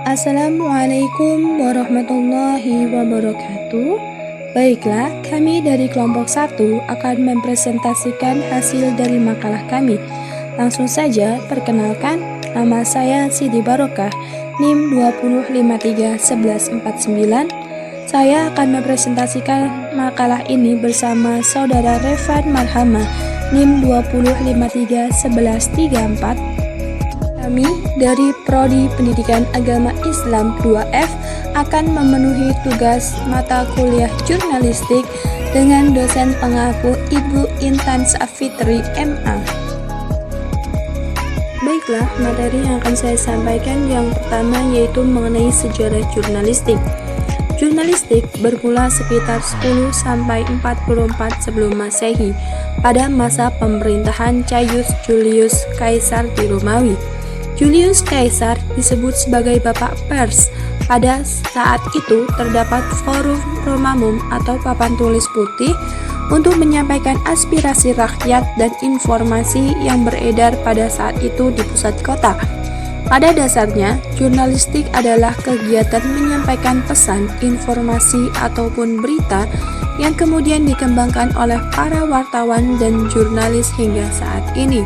Assalamualaikum warahmatullahi wabarakatuh. Baiklah, kami dari kelompok 1 akan mempresentasikan hasil dari makalah kami. Langsung saja, perkenalkan, nama saya Siti Barokah, NIM 20531149. Saya akan mempresentasikan makalah ini bersama Saudara Revan Marhama, NIM 20531134. Kami dari Prodi Pendidikan Agama Islam 2F akan memenuhi tugas mata kuliah jurnalistik dengan dosen pengaku Ibu Intan Safitri MA. Baiklah, materi yang akan saya sampaikan yang pertama yaitu mengenai sejarah jurnalistik. Jurnalistik bermula sekitar 10 sampai 44 sebelum Masehi pada masa pemerintahan Caius Julius Caesar di Romawi. Julius Caesar disebut sebagai bapak pers. Pada saat itu terdapat forum Romamum atau papan tulis putih untuk menyampaikan aspirasi rakyat dan informasi yang beredar pada saat itu di pusat kota. Pada dasarnya, jurnalistik adalah kegiatan menyampaikan pesan, informasi, ataupun berita yang kemudian dikembangkan oleh para wartawan dan jurnalis hingga saat ini.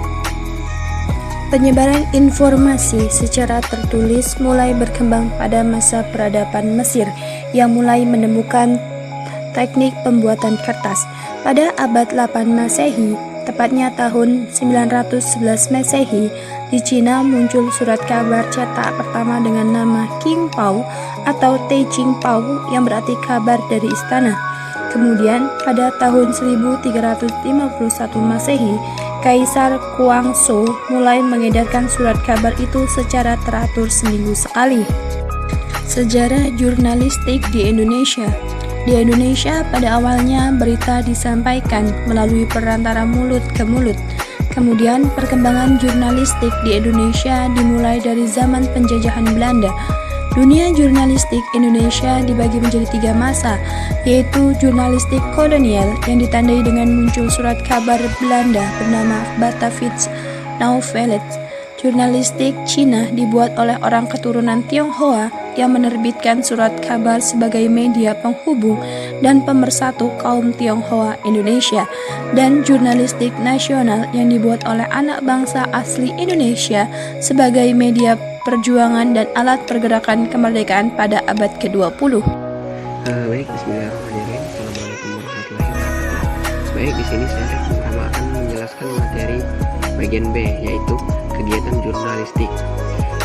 Penyebaran informasi secara tertulis mulai berkembang pada masa peradaban Mesir yang mulai menemukan teknik pembuatan kertas. Pada abad 8 Masehi, tepatnya tahun 911 Masehi, di Cina muncul surat kabar cetak pertama dengan nama King Pao atau Te Ching Pao yang berarti kabar dari istana. Kemudian pada tahun 1351 Masehi, Kaisar Guangzhou mulai mengedarkan surat kabar itu secara teratur seminggu sekali. Sejarah jurnalistik di Indonesia. Di Indonesia pada awalnya berita disampaikan melalui perantara mulut ke mulut. Kemudian perkembangan jurnalistik di Indonesia dimulai dari zaman penjajahan Belanda. Dunia jurnalistik Indonesia dibagi menjadi 3 masa, yaitu jurnalistik kolonial yang ditandai dengan muncul surat kabar Belanda bernama Batavisch Nouvelles. Jurnalistik Cina dibuat oleh orang keturunan Tionghoa yang menerbitkan surat kabar sebagai media penghubung dan pemersatu kaum Tionghoa Indonesia, dan jurnalistik nasional yang dibuat oleh anak bangsa asli Indonesia sebagai media perjuangan dan alat pergerakan kemerdekaan pada abad ke-20. Baik, bismillahirrahmanirrahim. Assalamualaikum warahmatullahi wabarakatuh. Baik, di sini saya pertama akan menjelaskan materi bagian B, yaitu kegiatan jurnalistik.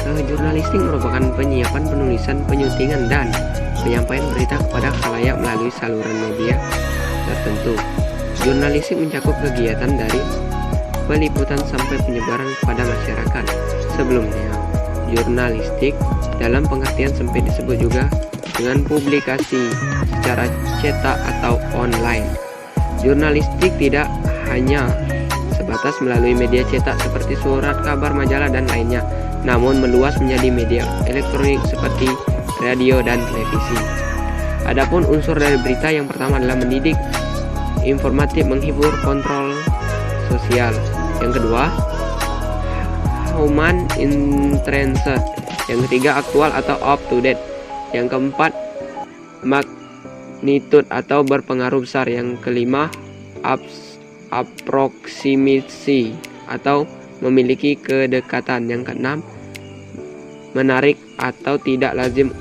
Jurnalistik merupakan penyiapan, penulisan, penyuntingan, dan penyampaian berita kepada khalayak melalui saluran media tertentu. Jurnalistik mencakup kegiatan dari peliputan sampai penyebaran kepada masyarakat. Sebelumnya, jurnalistik dalam pengertian sempit disebut juga dengan publikasi secara cetak atau online. Jurnalistik tidak hanya sebatas melalui media cetak seperti surat kabar, majalah, dan lainnya, namun meluas menjadi media elektronik seperti radio dan televisi. Adapun unsur dari berita yang pertama adalah mendidik, informatif, menghibur, kontrol sosial. Yang kedua, human interested. Yang ketiga, aktual atau up to date. Yang keempat, magnitude atau berpengaruh besar. Yang kelima, approximity atau memiliki kedekatan. Yang keenam, menarik atau tidak lazim,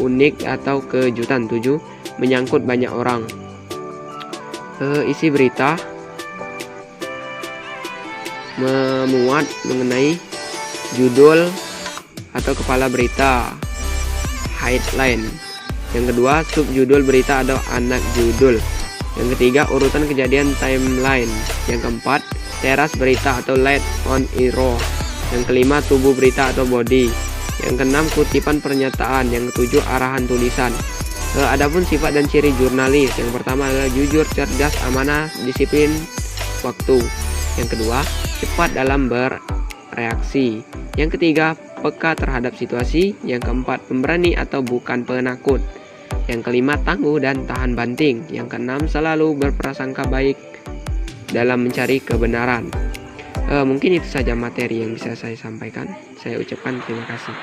unik atau kejutan. 7, menyangkut banyak orang. Isi berita memuat mengenai judul atau kepala berita, headline. Yang kedua, subjudul berita atau anak judul. Yang ketiga, urutan kejadian, timeline. Yang keempat, teras berita atau lead on hero. Yang kelima, tubuh berita atau body. Yang keenam, kutipan pernyataan. Yang ketujuh, arahan tulisan. Adapun sifat dan ciri jurnalis, yang pertama adalah jujur, cerdas, amanah, disiplin waktu. Yang kedua, cepat dalam bereaksi. Yang ketiga, peka terhadap situasi. Yang keempat, pemberani atau bukan penakut. Yang kelima, tangguh dan tahan banting. Yang keenam, selalu berprasangka baik dalam mencari kebenaran. Mungkin itu saja materi yang bisa saya sampaikan. Saya ucapkan terima kasih.